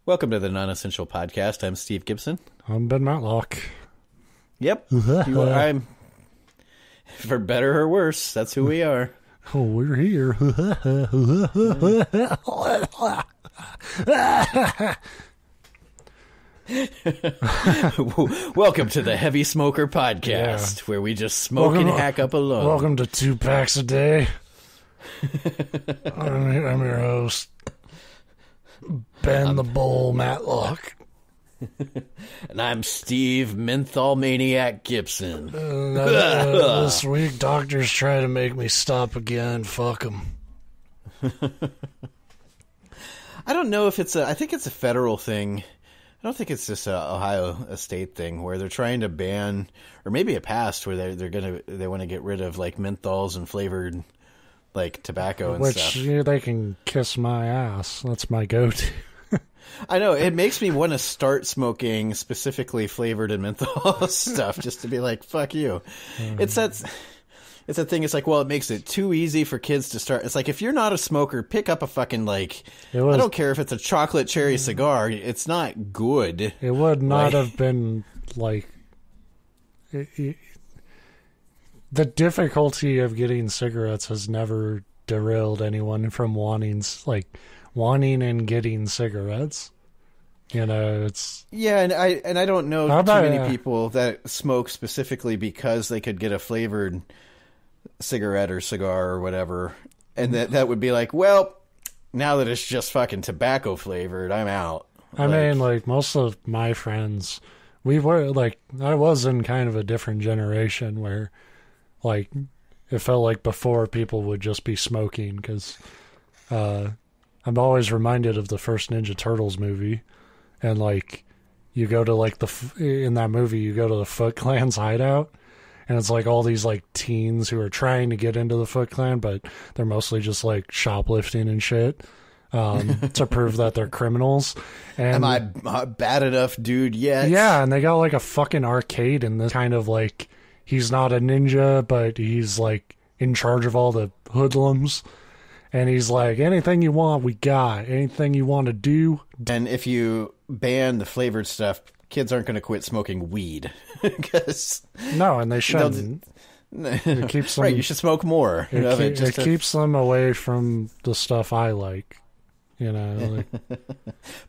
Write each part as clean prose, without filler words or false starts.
Welcome to the Non-Essential Podcast. I'm Steve Gibson. I'm Ben Matlock. Yep. I'm, for better or worse, that's who we are. Oh, we're here. Welcome to the Heavy Smoker Podcast, where we just smoke and hack up alone. Welcome to 2 packs a day. I'm your host, Ben the Bull Matlock. And I'm Steve Menthol Maniac Gibson. This week, doctors try to make me stop again. Fuck them. I don't know if I think it's a federal thing. I don't think it's just a Ohio state thing where they're trying to ban, or maybe it passed where they want to get rid of like menthols and flavored like tobacco and stuff. Which they can kiss my ass. That's my go-to. I know, it makes me want to start smoking specifically flavored and menthol stuff just to be like, fuck you. It's that thing. It's like, well, it makes it too easy for kids to start. It's like, if you're not a smoker, pick up a fucking, like, I don't care if it's a chocolate cherry cigar. It's not good. It would not have been, like, the difficulty of getting cigarettes has never derailed anyone from wanting and getting cigarettes. You know, it's... Yeah, and I don't know too many people that smoke specifically because they could get a flavored cigarette or cigar or whatever, and that would be like, well, now that it's just fucking tobacco flavored, I'm out. I mean, like, most of my friends, we were, like, I was in kind of a different generation where, like, it felt like before people would just be smoking, because I'm always reminded of the first Ninja Turtles movie, and, like, you go to, like, in that movie, you go to the Foot Clan's hideout, and it's, like, all these, like, teens who are trying to get into the Foot Clan, but they're mostly just, like, shoplifting and shit to prove that they're criminals. And, am I bad enough dude yet? Yeah, and they got, like, a fucking arcade in this kind of, like, he's not a ninja, but he's, like, in charge of all the hoodlums. And he's like, anything you want, we got. Anything you want to do. And if you ban the flavored stuff, kids aren't going to quit smoking weed. No, and they shouldn't. It keeps them, right, you should smoke more. It keeps them away from the stuff I like. You know, like,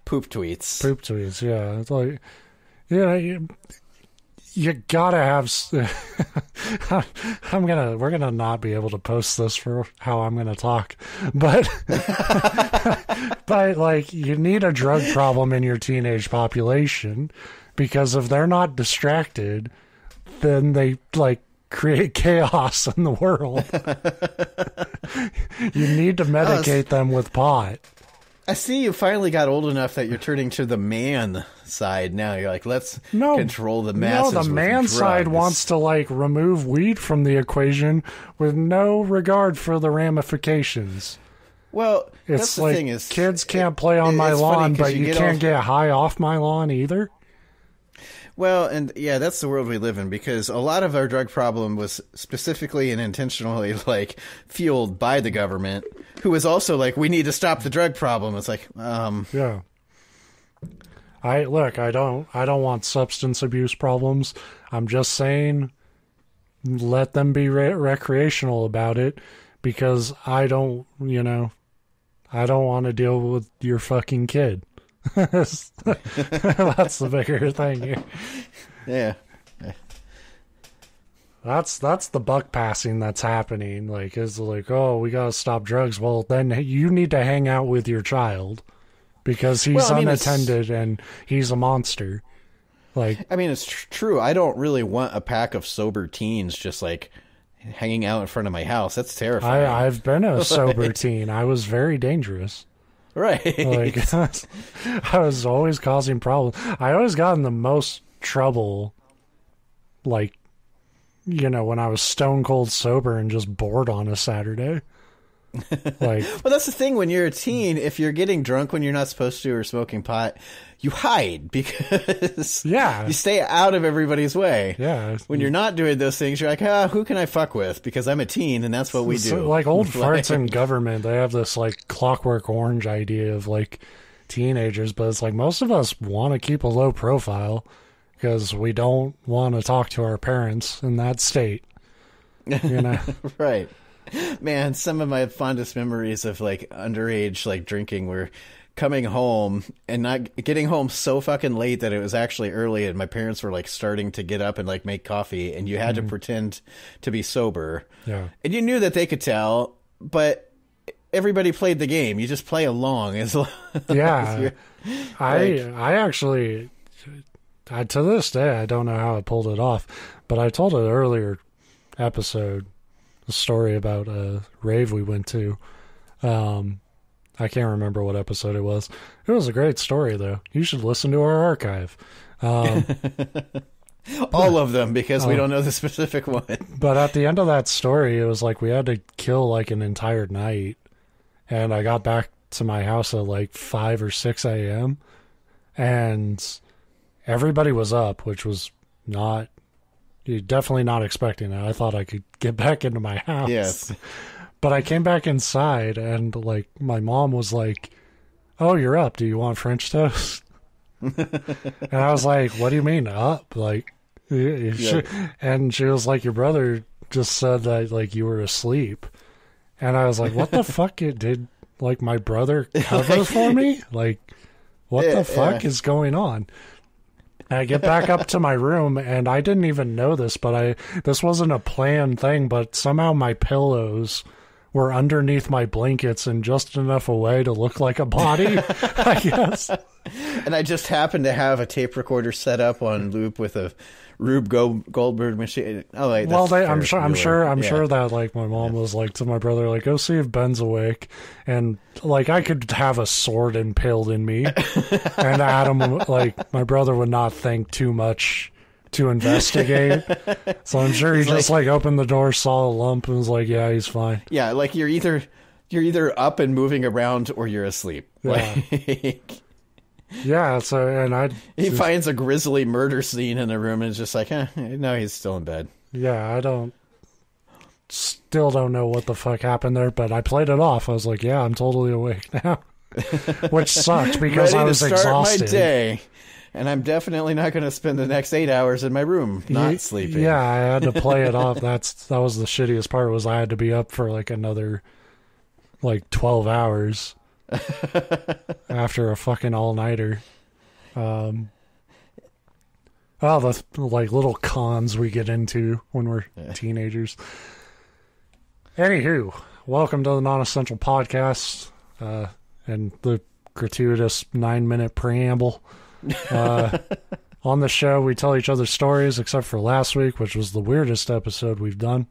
poop tweets. Poop tweets, yeah. It's like, you gotta have. We're gonna not be able to post this for how I'm gonna talk, but but like, you need a drug problem in your teenage population, because if they're not distracted, then they like create chaos in the world. You need to medicate them with pot. I see you finally got old enough that you're turning to the man side now. You're like, let's control the masses. No, the man side wants to, like, remove weed from the equation with no regard for the ramifications. Well, it's that's like, the thing is, kids can't play on my lawn, but you can't get high off my lawn either. Well, and yeah, that's the world we live in, because a lot of our drug problem was specifically and intentionally, like, fueled by the government, who was also like, we need to stop the drug problem. It's like, yeah. I don't want substance abuse problems. I'm just saying, let them be recreational about it, because I don't want to deal with your fucking kid. That's the bigger thing here. Yeah. That's the buck passing that's happening. Like, it's like, oh, we gotta stop drugs. Well, then you need to hang out with your child, because he's unattended and he's a monster. Like, I mean, it's true. I don't really want a pack of sober teens just like hanging out in front of my house. That's terrifying. I've been a sober teen. I was very dangerous. Right. Like, I was always causing problems. I always got in the most trouble, like, you know, when I was stone cold sober and just bored on a Saturday. Like, well, that's the thing. When you're a teen, if you're getting drunk when you're not supposed to or smoking pot, you hide, because you stay out of everybody's way. Yeah. When you're not doing those things, you're like, who can I fuck with? Because I'm a teen, and that's what we do. Like old farts in government, they have this like Clockwork Orange idea of like, teenagers, but it's like most of us want to keep a low profile because we don't want to talk to our parents in that state. You know? Right. Man, some of my fondest memories of like underage like drinking were coming home and not getting home so fucking late that it was actually early, and my parents were like starting to get up and like make coffee, and you had to pretend to be sober. Yeah. And you knew that they could tell, but everybody played the game. You just play along as long. Yeah. I actually, to this day, I don't know how I pulled it off, but I told an earlier episode a story about a rave we went to. I can't remember what episode it was. It was a great story, though. You should listen to our archive. All of them, because we don't know the specific one. But at the end of that story, it was like we had to kill like an entire night. And I got back to my house at like 5 or 6 a.m. And everybody was up, which was not... You're definitely not expecting it. I thought I could get back into my house. Yes. But I came back inside, and like my mom was like, "Oh, you're up. Do you want French toast?" And I was like, "What do you mean up?" Like, and she was like, "Your brother just said that like you were asleep," and I was like, "What the fuck? Did like my brother cover for me? Like, what the fuck is going on?" And I get back up to my room, and I didn't even know this, but this wasn't a planned thing, but somehow my pillows were underneath my blankets in just enough away to look like a body, I guess. And I just happened to have a tape recorder set up on loop with a Rube Goldberg machine. Oh, wait, well, I'm sure that like my mom was like to my brother, like, go see if Ben's awake, and like I could have a sword impaled in me, and Adam, like my brother, would not think too much to investigate. So I'm sure he just like opened the door, saw a lump, and was like, yeah, he's fine. Yeah, like you're either up and moving around or you're asleep. Yeah. Like, yeah, so, and he finds a grisly murder scene in the room and is just like, no, he's still in bed. Yeah, still don't know what the fuck happened there, but I played it off. I was like, yeah, I'm totally awake now. Which sucked because I was exhausted. My day, and I'm definitely not going to spend the next 8 hours in my room not sleeping. Yeah, I had to play it off. That was the shittiest part, was I had to be up for like another like 12 hours. After a fucking all-nighter. Well, the like little cons we get into when we're teenagers. Anywho, welcome to the Non-Essential Podcast, and the gratuitous 9-minute preamble. On the show, we tell each other stories, except for last week, which was the weirdest episode we've done.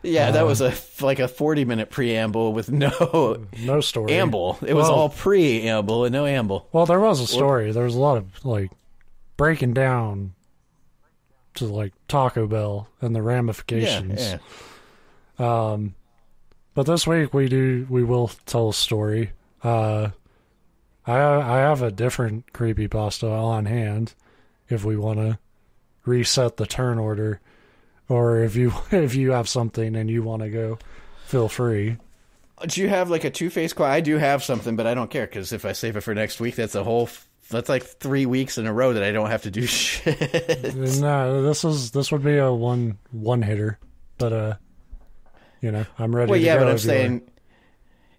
Yeah, that was a 40-minute preamble with no story. Amble. It was all preamble and no amble. Well, there was a story. There was a lot of like breaking down to like Taco Bell and the ramifications. Yeah. But this week we will tell a story. I have a different creepypasta on hand if we want to reset the turn order. Or if you have something and you want to go, feel free. Do you have like a two-faced quote? I do have something, but I don't care, because if I save it for next week, that's like 3 weeks in a row that I don't have to do shit. No, this would be a one hitter, but I'm ready. Well, to yeah, go but I'm saying,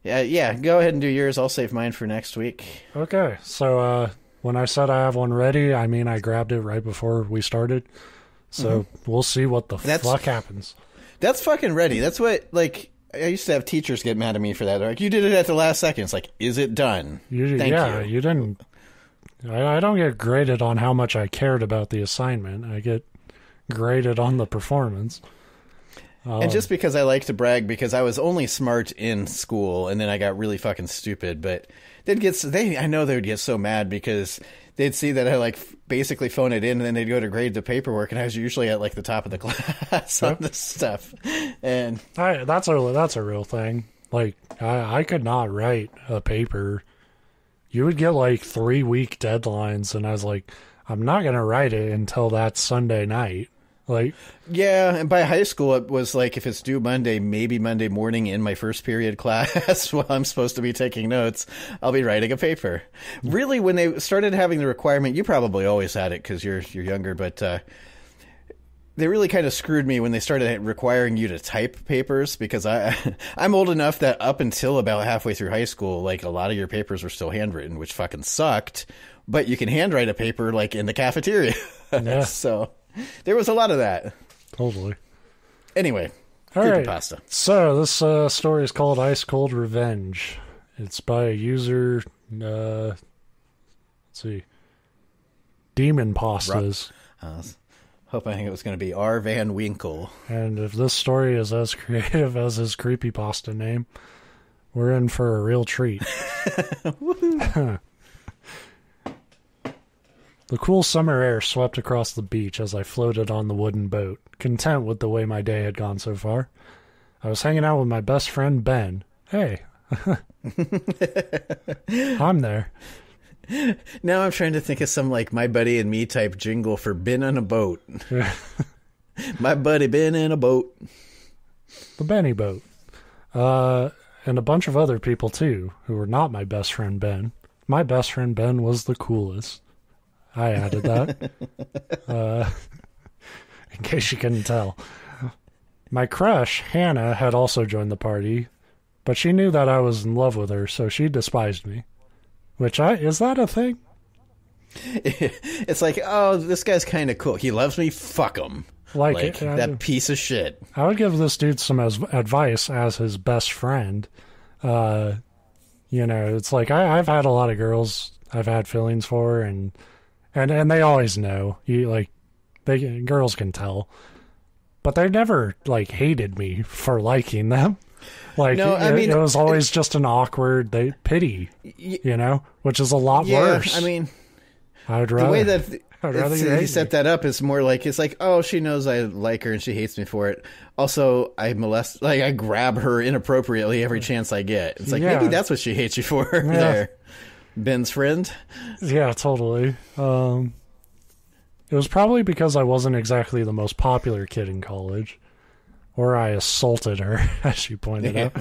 yeah, go ahead and do yours. I'll save mine for next week. Okay, so when I said I have one ready, I mean I grabbed it right before we started. So we'll see what the fuck happens. That's fucking ready. That's what, like, I used to have teachers get mad at me for that. They're like, you did it at the last second. It's like, is it done? Thank you. You didn't. I don't get graded on how much I cared about the assignment. I get graded on the performance. And just because I like to brag, because I was only smart in school, and then I got really fucking stupid, but I know they would get so mad because they'd see that I like basically phone it in, and then they'd go to grade the paperwork, and I was usually at like the top of the class on this stuff. And that's a real thing. Like I could not write a paper. You would get like 3-week deadlines, and I was like, I'm not gonna write it until that Sunday night. Like, yeah, and by high school, it was like if it's due Monday, maybe Monday morning in my first period class while I'm supposed to be taking notes, I'll be writing a paper. Really, when they started having the requirement, you probably always had it because you're younger, but they really kind of screwed me when they started requiring you to type papers because I'm old enough that up until about halfway through high school, like a lot of your papers were still handwritten, which fucking sucked. But you can handwrite a paper like in the cafeteria. Yeah. So there was a lot of that. Totally. Anyway, all right. Creepypasta. So this story is called Ice Cold Revenge. It's by a user, let's see, DemonPastas. Hoping it was going to be R. Van Winkle. And if this story is as creative as his creepypasta name, we're in for a real treat. The cool summer air swept across the beach as I floated on the wooden boat, content with the way my day had gone so far. I was hanging out with my best friend, Ben. Hey. I'm there. Now I'm trying to think of some like My Buddy and Me type jingle for Ben on a boat. My buddy Ben in a boat. The Benny boat. And a bunch of other people too, who were not my best friend Ben. My best friend Ben was the coolest. I added that. In case you couldn't tell. My crush, Hannah, had also joined the party, but she knew that I was in love with her, so she despised me. Is that a thing? It's like, oh, this guy's kind of cool. He loves me. Fuck him. Like that piece of shit. I would give this dude some advice as his best friend. It's like I've had a lot of girls I've had feelings for, and they always know. Girls can tell, but they never like hated me for liking them. Like, no, it was always just an awkward pity, which is a lot worse. I mean, I'd rather, the way that he set that up is more like, it's like, oh, she knows I like her and she hates me for it. Also, I grab her inappropriately every chance I get. It's like, maybe that's what she hates you for there. Ben's friend. Yeah, totally. It was probably because I wasn't exactly the most popular kid in college. Or I assaulted her, as she pointed out.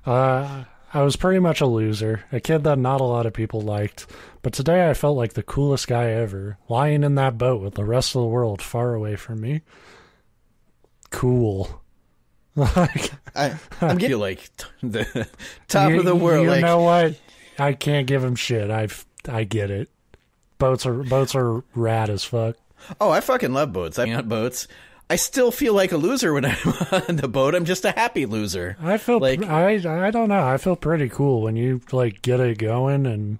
I was pretty much a loser, a kid that not a lot of people liked. But today I felt like the coolest guy ever, lying in that boat with the rest of the world far away from me. Cool. I'm getting like the top of the world. You know what? I can't give him shit. I get it. Boats are rad as fuck. Oh, I fucking love boats. I'm on boats. I still feel like a loser when I'm on the boat. I'm just a happy loser. I feel like I don't know. I feel pretty cool when you like get it going and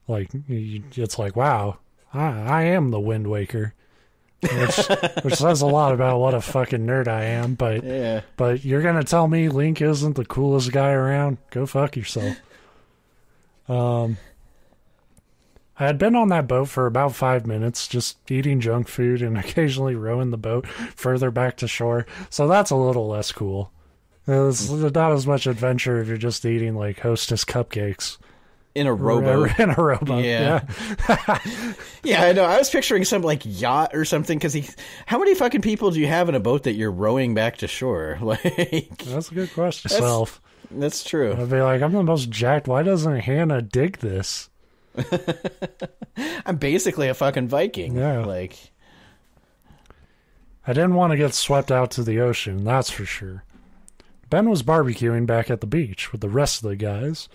like it's like, wow, I am the Wind Waker, which says a lot about what a fucking nerd I am. But you're gonna tell me Link isn't the coolest guy around? Go fuck yourself. I had been on that boat for about 5 minutes, just eating junk food and occasionally rowing the boat further back to shore, so that's a little less cool. It's not as much adventure if you're just eating, like, Hostess cupcakes. In a rowboat. In a rowboat, yeah. Yeah, I know. I was picturing some, like, yacht or something, because how many fucking people do you have in a boat that you're rowing back to shore? Like, that's a good question. That's true. I'd be like, I'm the most jacked. Why doesn't Hannah dig this? I'm basically a fucking Viking. Yeah. Like, I didn't want to get swept out to the ocean, that's for sure. Ben was barbecuing back at the beach with the rest of the guys.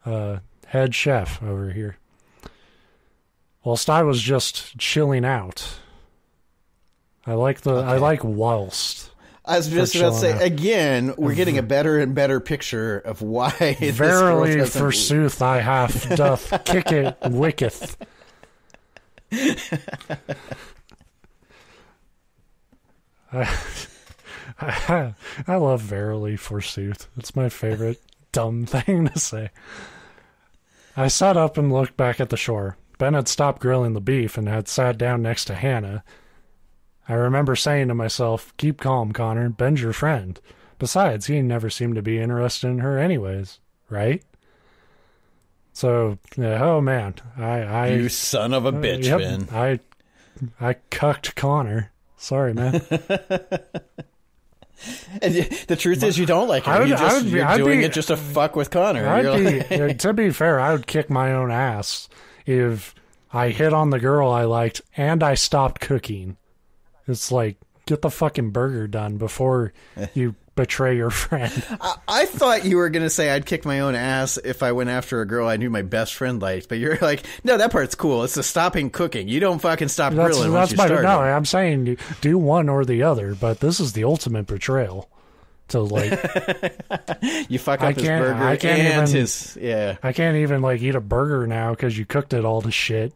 Head chef over here. Whilst I was just chilling out. I like whilst. I was just about to say, again, we're getting a better and better picture of why this Verily, girl doesn't... forsooth, I half doth kick it wicketh. I love verily, forsooth. It's my favorite dumb thing to say. I sat up and looked back at the shore. Ben had stopped grilling the beef and had sat down next to Hannah. I remember saying to myself, keep calm, Connor. Ben's your friend. Besides, he never seemed to be interested in her anyways, right? So, oh man, I you son of a bitch, yep, Ben. I cucked Connor. Sorry, man. And the truth is, you don't like her. You're doing it just to fuck with Connor. To be fair, I would kick my own ass if I hit on the girl I liked and I stopped cooking. It's like, get the fucking burger done before you betray your friend. I thought you were going to say I'd kick my own ass if I went after a girl I knew my best friend liked, but you're like, no, that part's cool. It's the stopping cooking. You don't fucking stop grilling once you start. No, I'm saying you do one or the other, but this is the ultimate betrayal. So, like, you fuck up his burger I can't even, like, eat a burger now because you cooked it all to shit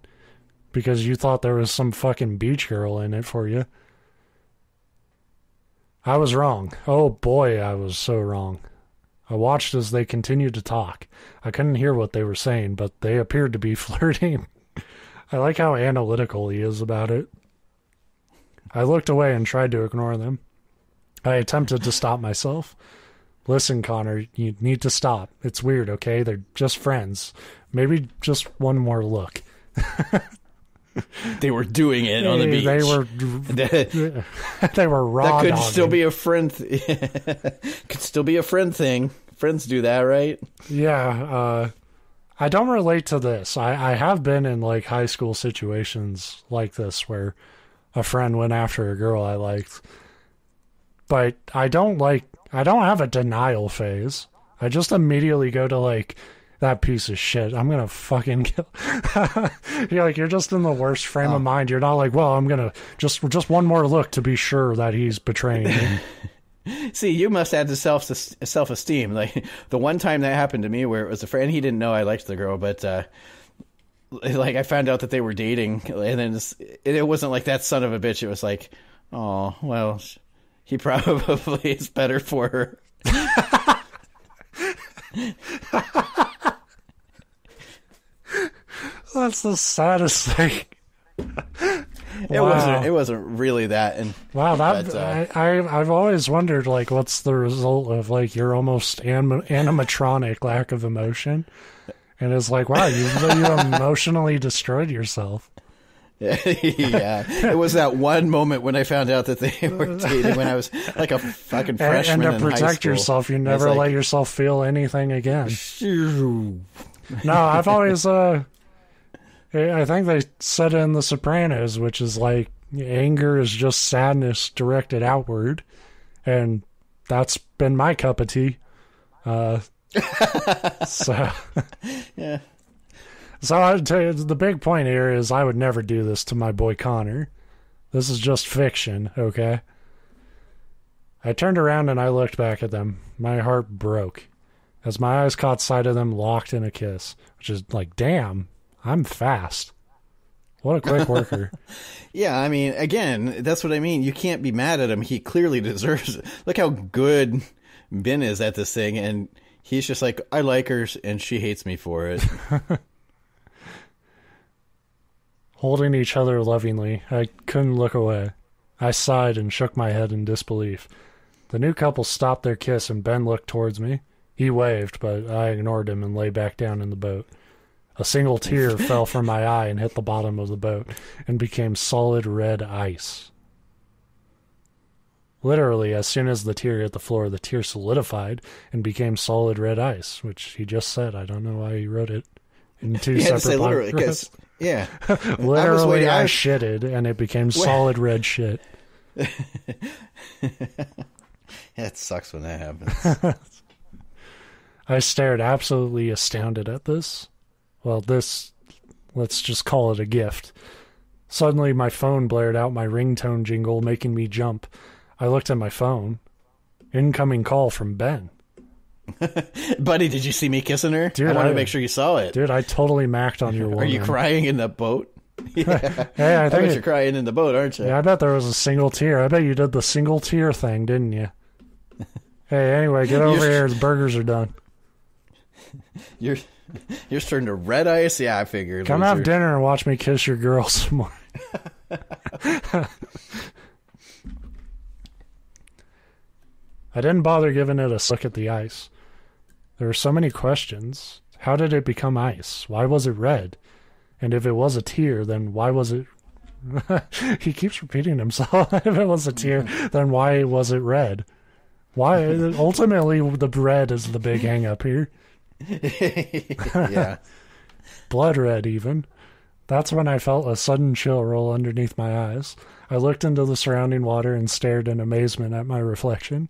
because you thought there was some fucking beach girl in it for you. I was wrong. Oh boy, I was so wrong. I watched as they continued to talk. I couldn't hear what they were saying, but they appeared to be flirting. I like how analytical he is about it. I looked away and tried to ignore them. I attempted to stop myself. Listen, Connor, you need to stop. It's weird, okay? They're just friends. Maybe just one more look. They were doing it on the beach. They were raw. That could dogging. still be a friend. Could still be a friend thing. Friends do that, right? Yeah. I don't relate to this. I have been in like high school situations like this where a friend went after a girl I liked, but I don't have a denial phase. I just immediately go to like, that piece of shit, I'm gonna fucking kill. You're just in the worst frame of mind. You're not like, well, I'm gonna just one more look to be sure that he's betraying me. See, you must have the self-esteem. Like the one time that happened to me where it was a friend, he didn't know I liked the girl, but like I found out that they were dating, and then it wasn't like that son of a bitch. It was like, oh, well, he probably is better for her. That's the saddest thing. It wasn't really that. And wow, I've always wondered like what's the result of like your almost animatronic lack of emotion, and it's like wow, you emotionally destroyed yourself. Yeah, it was that one moment when I found out that they were dating when I was like a fucking freshman. And to protect yourself, you never let yourself feel anything again. No, I've always I think they said it in The Sopranos, which is like anger is just sadness directed outward, and that's been my cup of tea. So yeah. So I'd tell you, the big point here is I would never do this to my boy Connor. This is just fiction, okay? I turned around and I looked back at them. My heart broke as my eyes caught sight of them locked in a kiss, which is like, damn, I'm fast. What a quick worker. Yeah, I mean, again, that's what I mean. You can't be mad at him. He clearly deserves it. Look how good Ben is at this thing, and he's just like, I like her, and she hates me for it. Holding each other lovingly, I couldn't look away. I sighed and shook my head in disbelief. The new couple stopped their kiss, and Ben looked towards me. He waved, but I ignored him and lay back down in the boat. A single tear fell from my eye and hit the bottom of the boat and became solid red ice. Literally, as soon as the tear hit the floor, the tear solidified and became solid red ice, which he just said. I don't know why he wrote it in two separate literally, because yeah. Literally, I shitted and it became solid red shit. It sucks when that happens. I stared absolutely astounded at this. Well, let's just call it a gift. Suddenly, my phone blared out my ringtone jingle, making me jump. I looked at my phone. Incoming call from Ben. Buddy, did you see me kissing her? Dude, I wanted to make sure you saw it. Dude, I totally macked on your woman. Are you crying in the boat? Yeah. Hey, I bet you're crying in the boat, aren't you? Yeah, I bet there was a single tear. I bet you did the single tear thing, didn't you? Hey, anyway, get over here. The burgers are done. Yours turned to red ice? Yeah, I figured. Come have dinner and watch me kiss your girl some more. I didn't bother giving it a look at the ice. There were so many questions. How did it become ice? Why was it red? And if it was a tear, then why was it He keeps repeating himself. If it was a tear, then why was it red? Why? Ultimately, the red is the big hang up here. Yeah. Blood red, even. That's when I felt a sudden chill roll underneath my eyes. I looked into the surrounding water and stared in amazement at my reflection.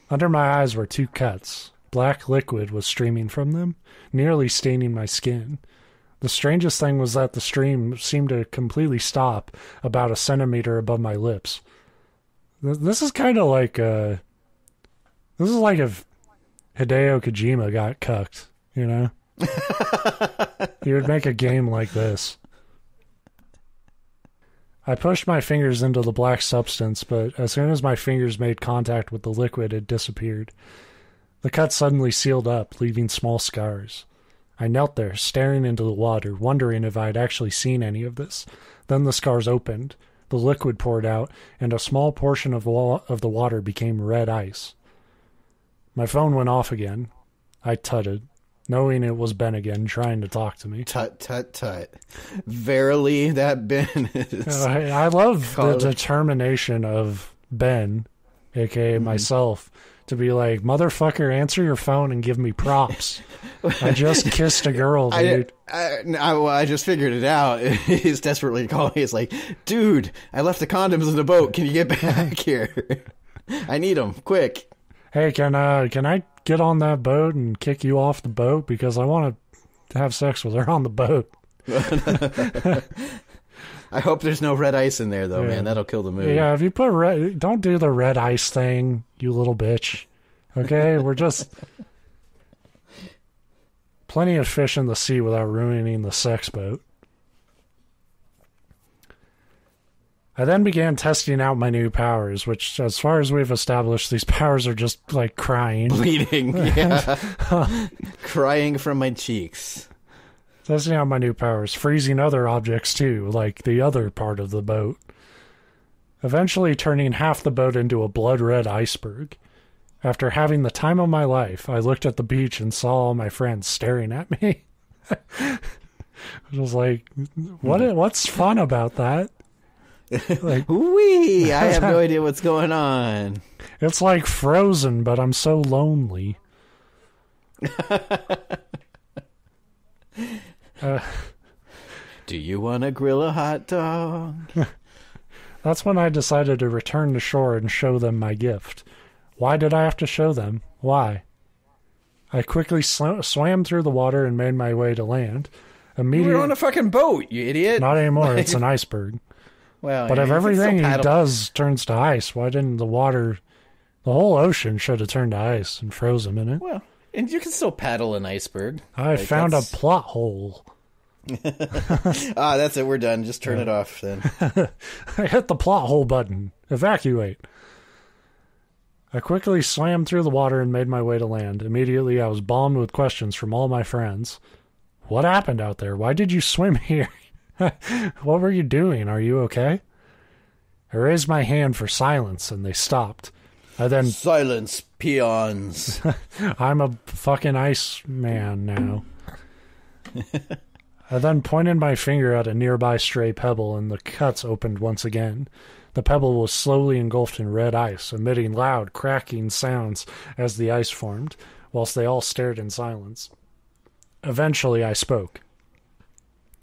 Under my eyes were 2 cuts. Black liquid was streaming from them, nearly staining my skin. The strangest thing was that the stream seemed to completely stop about a centimeter above my lips. This is kind of like this is like if Hideo Kojima got cucked, you know? He would make a game like this. I pushed my fingers into the black substance, but as soon as my fingers made contact with the liquid, it disappeared. The cut suddenly sealed up, leaving small scars. I knelt there, staring into the water, wondering if I had actually seen any of this. Then the scars opened, the liquid poured out, and a small portion of the water became red ice. My phone went off again. I tutted, knowing it was Ben again, trying to talk to me. Tut, tut, tut. Verily, that Ben is... I love the determination of Ben, a.k.a. myself, to be like, motherfucker, answer your phone and give me props. I just kissed a girl, dude. I just figured it out. He's desperately calling. He's like, dude, I left the condoms in the boat. Can you get back here? I need them, quick. Hey, can I get on that boat and kick you off the boat? Because I want to have sex with her on the boat. I hope there's no red ice in there, though, man. That'll kill the mood. Yeah, if you put red... Don't do the red ice thing, you little bitch. Okay? We're just... Plenty of fish in the sea without ruining the sex boat. I then began testing out my new powers, which, as far as we've established, these powers are just, like, crying. Bleeding, yeah. Crying from my cheeks. Testing out my new powers, freezing other objects too, like the other part of the boat. Eventually turning half the boat into a blood-red iceberg. After having the time of my life, I looked at the beach and saw all my friends staring at me. I was like, what's fun about that? Like, wee! I have no idea what's going on. It's like Frozen, but I'm so lonely. Do you want to grill a hot dog? That's when I decided to return to shore and show them my gift. Why did I have to show them? Why? I quickly swam through the water and made my way to land. We're on a fucking boat, you idiot. Not anymore. It's an iceberg. Well, but if everything he does turns to ice, why didn't the water... The whole ocean should have turned to ice and froze him in it. Well, and you can still paddle an iceberg. I found a plot hole. That's it. We're done. Just turn it off then. I hit the plot hole button. Evacuate. I quickly swam through the water and made my way to land. Immediately, I was bombed with questions from all my friends. What happened out there? Why did you swim here? What were you doing? Are you okay? I raised my hand for silence, and they stopped. I then... Silence, peons. I'm a fucking ice man now. I then pointed my finger at a nearby stray pebble, and the cuts opened once again. The pebble was slowly engulfed in red ice, emitting loud, cracking sounds as the ice formed, whilst they all stared in silence. Eventually, I spoke.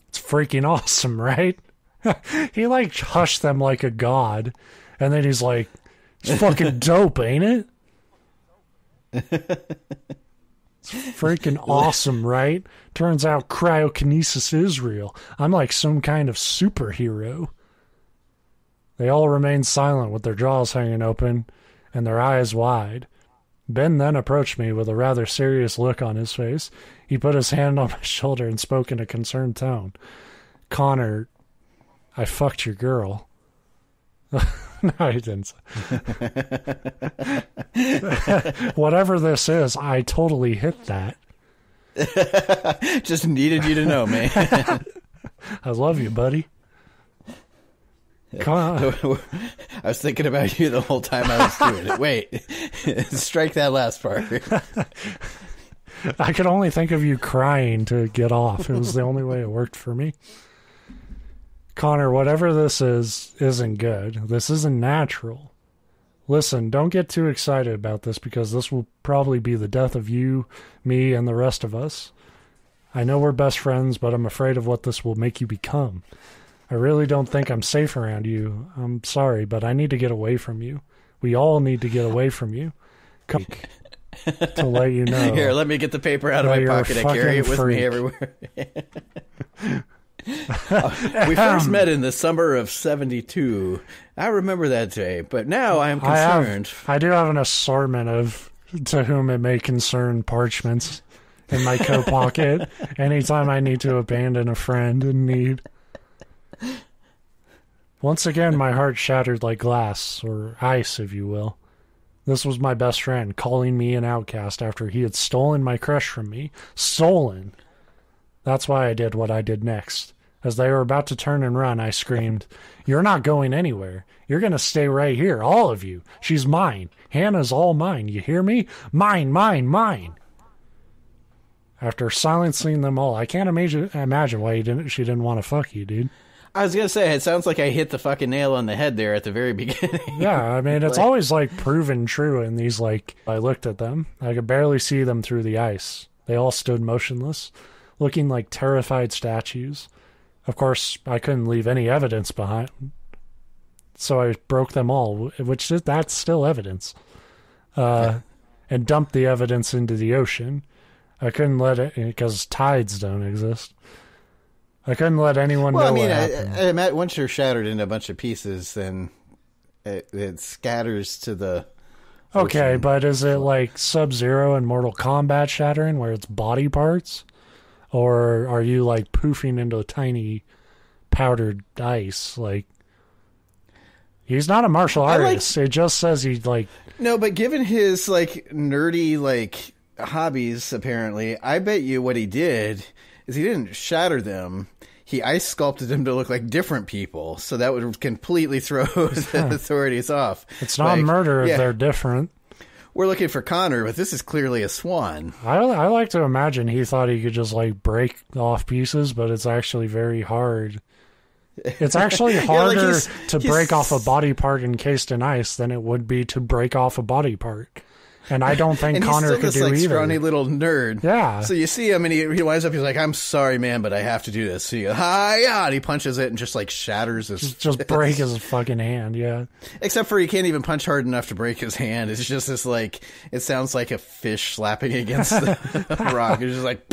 It's freaking awesome, right? He, like, hushed them like a god, and then he's like, it's fucking dope, ain't it? It's freaking awesome, right? Turns out cryokinesis is real. I'm like some kind of superhero. They all remained silent with their jaws hanging open and their eyes wide. Ben then approached me with a rather serious look on his face. He put his hand on my shoulder and spoke in a concerned tone. Connor, I fucked your girl. No, he didn't. Whatever this is, I totally hit that. Just needed you to know, man. I love you, buddy. I was thinking about you the whole time I was doing it. Wait, strike that last part. I could only think of you crying to get off. It was the only way it worked for me. Connor, whatever this is, isn't good. This isn't natural. Listen, don't get too excited about this because this will probably be the death of you, me, and the rest of us. I know we're best friends, but I'm afraid of what this will make you become. I really don't think I'm safe around you. I'm sorry, but I need to get away from you. We all need to get away from you. Come to let you know. Here, let me get the paper out of my pocket and carry it with me everywhere. We first met in the summer of 72. I remember that day, but now I am concerned. I do have an assortment of to whom it may concern parchments in my coat pocket anytime I need to abandon a friend in need. Once again, my heart shattered like glass, or ice, if you will. This was my best friend calling me an outcast after he had stolen my crush from me. Stolen! That's why I did what I did next. As they were about to turn and run, I screamed, "You're not going anywhere. You're going to stay right here, all of you. She's mine. Hannah's all mine. You hear me? Mine, mine, mine." After silencing them all, I can't imagine why she didn't want to fuck you, dude. I was going to say, it sounds like I hit the fucking nail on the head there at the very beginning. Yeah, I mean, it's always, proven true in these, I looked at them. I could barely see them through the ice. They all stood motionless, looking like terrified statues. Of course, I couldn't leave any evidence behind, so I broke them all, that's still evidence, and dumped the evidence into the ocean. I couldn't let it, because tides don't exist. I couldn't let anyone know what happened. I once you're shattered into a bunch of pieces, then it scatters to the ocean. Okay, but is it like Sub-Zero and Mortal Kombat shattering, where it's body parts? Or are you, poofing into tiny powdered ice? He's not a martial artist. It just says he, No, but given his, nerdy, hobbies, apparently, I bet you what he did is he didn't shatter them. He ice sculpted them to look like different people, so that would completely throw the authorities off. It's not murder if they're different. We're looking for Connor, but this is clearly a swan. I like to imagine he thought he could just, break off pieces, but it's actually very hard. It's actually harder to break off a body part encased in ice than it would be to break off a body part. And I don't think Connor could do either. He's scrawny little nerd. Yeah. So you see him, and he winds up, he's like, "I'm sorry, man, but I have to do this." So you go, "Hi-ya," and he punches it and just, shatters his... Just break his fucking hand, yeah. Except for he can't even punch hard enough to break his hand. It's just this, it sounds like a fish slapping against the rock. It's just like...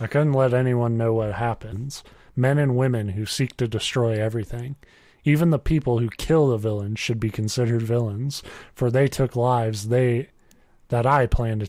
I couldn't let anyone know what happens. Men and women who seek to destroy everything. Even the people who kill the villains should be considered villains, for they took lives that I planned to